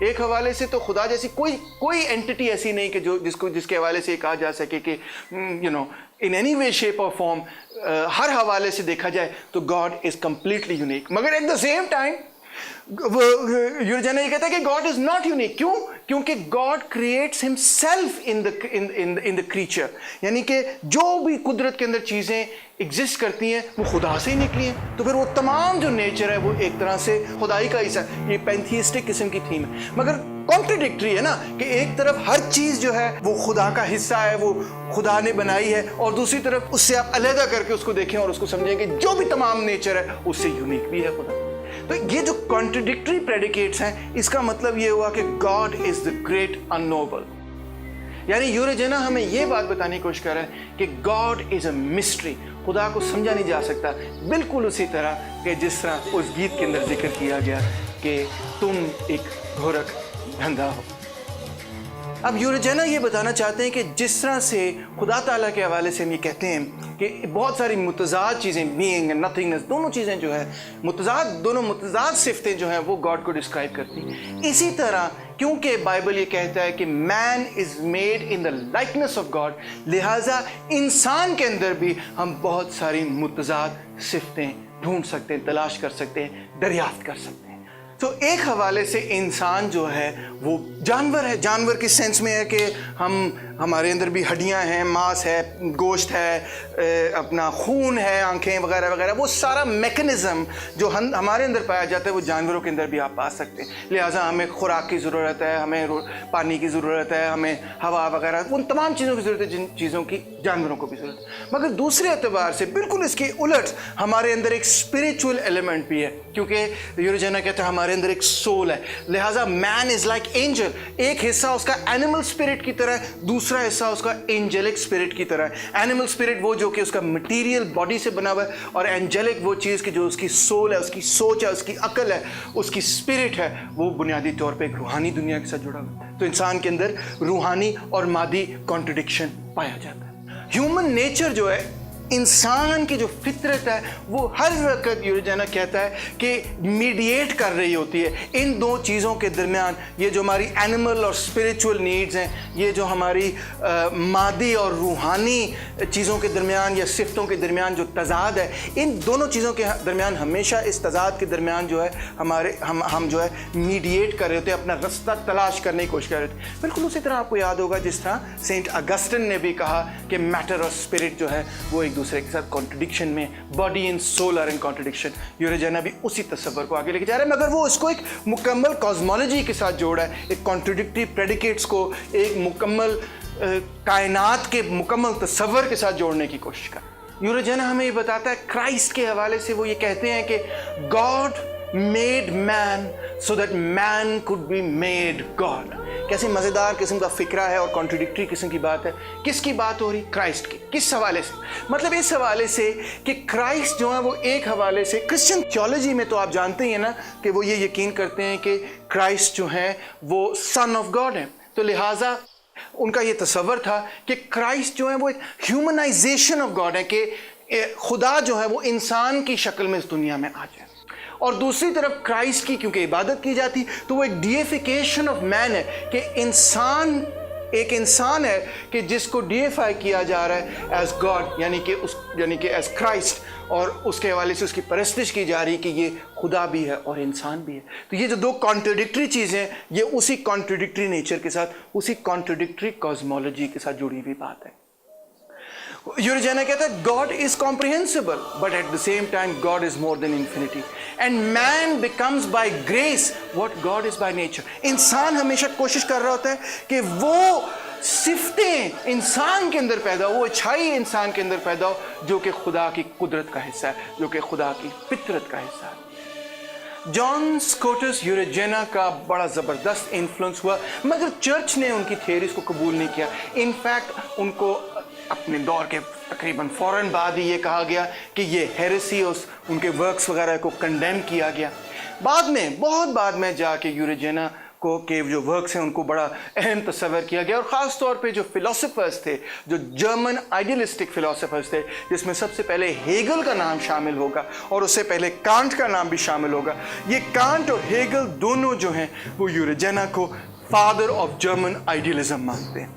ایک حوالے سے تو خدا جیسی کوئی اینٹی ایسی نہیں کہ جس کے حوالے سے یہ کہا جا سکے کہ in any way shape or form ہر حوالے سے دیکھا جائے تو God is completely unique. مگر at the same time یورجنا یہ کہتا ہے کہ God is not unique. کیوں؟ کیونکہ God creates himself in the creature. یعنی کہ جو بھی قدرت کے اندر چیزیں ایگزسٹ کرتی ہیں وہ خدا سے ہی نکلی ہیں. تو پھر وہ تمام جو نیچر ہے وہ ایک طرح سے خدائی کا حصہ ہے. یہ پینتھیسٹک قسم کی تھیم ہے. مگر کانٹرڈکٹری ہے نا کہ ایک طرف ہر چیز جو ہے وہ خدا کا حصہ ہے, وہ خدا نے بنائی ہے, اور دوسری طرف اس سے آپ علیحدہ کر کے اس کو دیکھیں اور اس کو سمجھیں کہ جو بھی تمام نیچر ہے اس سے یونیک بھی ہے خدا. تو یہ جو کانٹرڈکٹری پریڈیکیٹس ہیں اس کا مطلب یہ ہوا کہ God is the great unknowable. یعنی یورجنا ہمیں یہ بات بتانے کی کوشش کر رہا ہے کہ God is a mystery. خدا کو سمجھا نہیں جا سکتا, بالکل اسی طرح کہ جس طرح اس گیت کے اندر ذکر کیا گیا کہ تم ایک گھورک دھندا ہو. اب یورجنا یہ بتانا چاہتے ہیں کہ جس طرح سے خدا تعالیٰ کے حوالے سے ہم یہ کہتے ہیں کہ بہت ساری متضاد چیزیں, بینگ اینڈ نتھنگنس, دونوں چیزیں جو ہے دونوں متضاد صفتیں جو ہیں وہ گاڈ کو ڈسکرائب کرتی ہیں. اسی طرح کیونکہ بائبل یہ کہتا ہے کہ man is made in the likeness of God, لہٰذا انسان کے اندر بھی ہم بہت ساری متضاد صفتیں ڈھونڈ سکتے ہیں, تلاش کر سکتے ہیں, دریافت کر سکتے ہیں. تو ایک حوالے سے انسان جو ہے وہ جانور ہے. جانور کی سینس میں ہے کہ ہمارے اندر بھی ہڈیاں ہیں, ماس ہے, گوشت ہے, اپنا خون ہے, آنکھیں وغیرہ وغیرہ. وہ سارا میکنزم جو ہمارے اندر پایا جاتا ہے وہ جانوروں کے اندر بھی آپ پا سکتے ہیں. لہٰذا ہمیں خوراک کی ضرورت ہے, ہمیں پانی کی ضرورت ہے, ہمیں ہوا وغیرہ, ان تمام چیزوں کی ضرورت ہے جن چیزوں کی جانوروں کو بھی ضرورت ہے. مگر دوسرے اعتبار سے بالکل اس کے الٹ ہمارے اندر ایک اسپریچول ایلیمنٹ بھی ہے, کیونکہ یورجنا کہتا ہے ہمارے اندر ایک سول ہے. لہٰذا مین از لائک اینجل. ایک حصہ اس کا اینیمل اسپرٹ کی طرح ہے, دوسرا حصہ اس کا اینجلک اسپرٹ کی طرح ہے. اینیمل اسپرٹ وہ جو کہ اس کا مٹیریل باڈی سے بنا ہوا ہے, اور اینجلک وہ چیز کہ جو اس کی سول ہے, اس کی سوچ ہے, اس کی عقل ہے, اس کی اسپرٹ ہے, وہ بنیادی طور پہ ایک روحانی دنیا کے ساتھ جڑا ہوا ہے. تو انسان کے اندر روحانی اور مادی کانٹرڈکشن پایا جاتا ہے. ہیومن نیچر جو ہے, انسان کی جو فطرت ہے وہ ہر وقت یورجنا کہتا ہے کہ میڈیٹ کر رہی ہوتی ہے ان دو چیزوں کے درمیان. یہ جو ہماری اینیمل اور اسپریچول نیڈز ہیں, یہ جو ہماری مادی اور روحانی چیزوں کے درمیان یا صفتوں کے درمیان جو تضاد ہے, ان دونوں چیزوں کے درمیان ہمیشہ اس تضاد کے درمیان جو ہے ہم جو ہے میڈیٹ کر رہے ہوتے ہیں, اپنا رستہ تلاش کرنے کی کوشش کر رہے ہوتے ہیں. بالکل اسی طرح آپ کو یاد ہوگا جس طرح سینٹ اگسٹن نے بھی کہا کہ میٹر اور اسپرٹ جو ہے وہ ایک دوسرے کے ساتھ کانٹرڈکشن میں, body and soul are in contradiction. یورجنا بھی اسی تصور کو آگے لے کے جا رہا ہے, مگر وہ اس کو ایک مکمل کازمولوجی کے ساتھ جوڑا ہے, ایک کانٹرڈکٹری پریڈیکیٹس کو ایک مکمل کائنات کے مکمل تصور کے ساتھ جوڑنے کی کوشش کر. یورجنا ہمیں یہ بتاتا ہے کرائسٹ کے حوالے سے, وہ یہ کہتے ہیں کہ God made man so that man could be made God. کیسے مزیدار قسم کا فکرہ ہے اور کانٹرڈکٹری قسم کی بات ہے. کس کی بات ہو رہی؟ کرائسٹ کی. کس حوالے سے؟ مطلب اس حوالے سے کہ کرائسٹ جو ہے وہ ایک حوالے سے کرسچن تھیولوجی میں تو آپ جانتے ہی ہیں نا کہ وہ یہ یقین کرتے ہیں کہ کرائسٹ جو ہے وہ سن آف گاڈ ہے. تو لہٰذا ان کا یہ تصور تھا کہ کرائسٹ جو ہے وہ ایک ہیومنائزیشن آف گاڈ ہے, کہ خدا جو ہے وہ انسان کی شکل میں اس دنیا میں آ جائے. اور دوسری طرف کرائسٹ کی کیونکہ عبادت کی جاتی تو وہ ایک ڈیفیکیشن آف مین ہے, کہ انسان ایک انسان ہے کہ جس کو ڈیفائی کیا جا رہا ہے ایز گاڈ, یعنی کہ ایز کرائسٹ, اور اس کے حوالے سے اس کی پرستش کی جا رہی کہ یہ خدا بھی ہے اور انسان بھی ہے. تو یہ جو دو کانٹرڈکٹری چیزیں ہیں یہ اسی کانٹرڈکٹری نیچر کے ساتھ, اسی کانٹرڈکٹری کازمولوجی کے ساتھ جڑی ہوئی بات ہے. یورجنا کہتا ہے God is comprehensible, but at the same time God is more than infinity. And man becomes by grace what God is by nature. انسان ہمیشہ کوشش کر رہا ہوتا ہے کہ وہ صفتیں انسان کے اندر پیدا ہو, وہ اچھائی انسان کے اندر پیدا ہو جو کہ خدا کی قدرت کا حصہ ہے, جو کہ خدا کی فطرت کا حصہ ہے. جان سکوٹس یورجنا کا بڑا زبردست انفلوئنس ہوا, مگر چرچ نے ان کی تھیوریز کو قبول نہیں کیا. انفیکٹ ان کو اپنے دور کے تقریباً فوراً بعد ہی یہ کہا گیا کہ یہ ہیریسی, ان کے ورکس وغیرہ کو کنڈیم کیا گیا. بعد میں بہت بعد میں جا کے یورجنا کو کے جو ورکس ہیں ان کو بڑا اہم تصور کیا گیا، اور خاص طور پہ جو فلاسفرز تھے، جو جرمن آئیڈیلسٹک فلاسفرز تھے، جس میں سب سے پہلے ہیگل کا نام شامل ہوگا اور اس سے پہلے کانٹ کا نام بھی شامل ہوگا۔ یہ کانٹ اور ہیگل دونوں جو ہیں وہ یوریجنا کو فادر آف جرمن آئیڈیلزم مانتے ہیں۔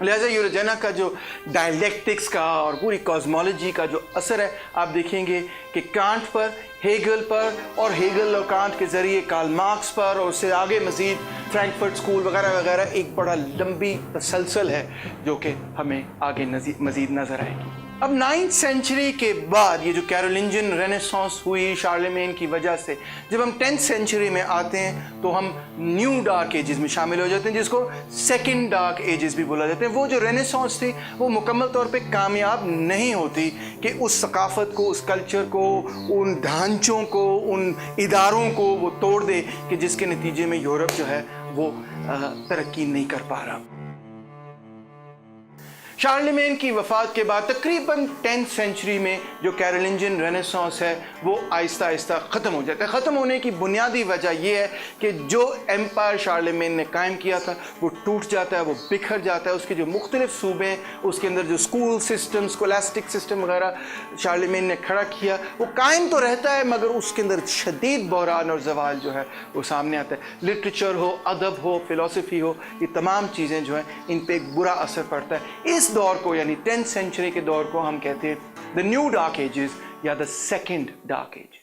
لہٰذا یوریجنا کا جو ڈائلیکٹکس کا اور پوری کازمولوجی کا جو اثر ہے، آپ دیکھیں گے کہ کانٹ پر، ہیگل پر، اور ہیگل اور کانٹ کے ذریعے کارل مارکس پر، اور اس سے آگے مزید فرینکفرٹ اسکول وغیرہ وغیرہ، ایک بڑا لمبی تسلسل ہے جو کہ ہمیں آگے مزید نظر آئے گی۔ اب 9th سینچری کے بعد یہ جو کیرولنجن رینیسانس ہوئی شارلیمین کی وجہ سے، جب ہم 10th سینچری میں آتے ہیں تو ہم نیو ڈارک ایجز میں شامل ہو جاتے ہیں، جس کو سیکنڈ ڈارک ایجز بھی بولا جاتا ہے۔ وہ جو رینیسانس تھی وہ مکمل طور پہ کامیاب نہیں ہوتی کہ اس ثقافت کو، اس کلچر کو، ان ڈھانچوں کو، ان اداروں کو وہ توڑ دے کہ جس کے نتیجے میں یورپ جو ہے وہ ترقی نہیں کر پا رہا۔ شارلیمین کی وفات کے بعد تقریباً 10th سینچری میں جو کیرولنجن رینیسانس ہے وہ آہستہ آہستہ ختم ہو جاتا ہے۔ ختم ہونے کی بنیادی وجہ یہ ہے کہ جو ایمپائر شارلیمین نے قائم کیا تھا وہ ٹوٹ جاتا ہے، وہ بکھر جاتا ہے۔ اس کے جو مختلف صوبے ہیں، اس کے اندر جو اسکول سسٹم، اسکولاسٹک سسٹم وغیرہ شارلیمین نے کھڑا کیا، وہ قائم تو رہتا ہے مگر اس کے اندر شدید بحران اور زوال جو ہے وہ سامنے آتا ہے۔ لٹریچر ہو، ادب ہو، فلسفی ہو، یہ تمام چیزیں جو ہیں ان پہ ایک برا اثر پڑتا ہے۔ اس دور کو یعنی 10th سینچری کے دور کو ہم کہتے ہیں دا نیو ڈارک ایجز یا دا سیکنڈ ڈارک ایج۔